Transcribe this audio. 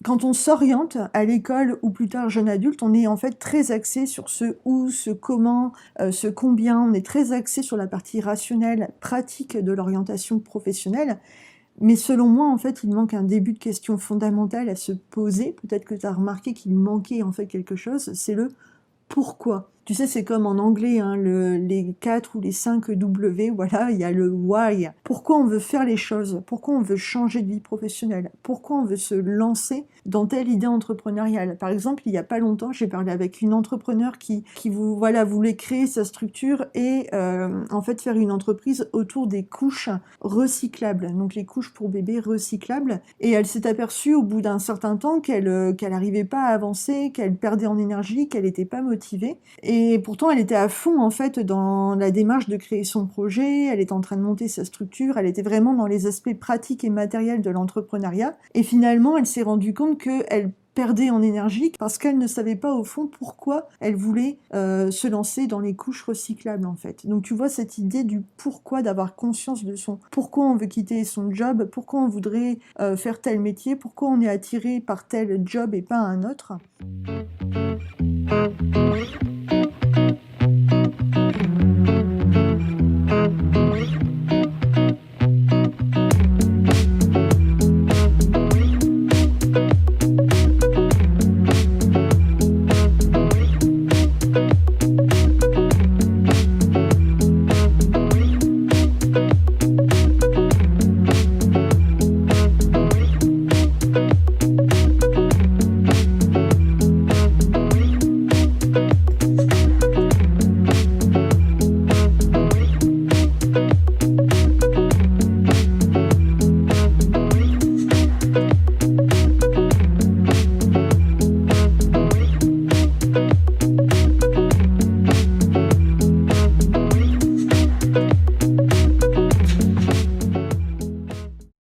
quand on s'oriente à l'école ou plus tard jeune adulte, on est en fait très axé sur ce où, ce comment, ce combien. On est très axé sur la partie rationnelle, pratique de l'orientation professionnelle. Mais selon moi, en fait, il manque un début de question fondamentale à se poser. Peut-être que tu as remarqué qu'il manquait en fait quelque chose, c'est le pourquoi. Tu sais, c'est comme en anglais, hein, les 4 ou les 5 W, voilà, il y a le why. Pourquoi on veut faire les choses? Pourquoi on veut changer de vie professionnelle? Pourquoi on veut se lancer dans telle idée entrepreneuriale? Par exemple, il n'y a pas longtemps, j'ai parlé avec une entrepreneure qui voulait créer sa structure et en fait faire une entreprise autour des couches recyclables, donc les couches pour bébés recyclables. Et elle s'est aperçue au bout d'un certain temps qu'elle n'arrivait pas à avancer, qu'elle perdait en énergie, qu'elle n'était pas motivée. Et pourtant, elle était à fond en fait dans la démarche de créer son projet, elle était en train de monter sa structure, elle était vraiment dans les aspects pratiques et matériels de l'entrepreneuriat. Et finalement, elle s'est rendue compte qu'elle perdait en énergie parce qu'elle ne savait pas au fond pourquoi elle voulait se lancer dans les couches recyclables en fait. Donc tu vois cette idée du pourquoi, d'avoir conscience de son pourquoi on veut quitter son job, pourquoi on voudrait faire tel métier, pourquoi on est attiré par tel job et pas un autre.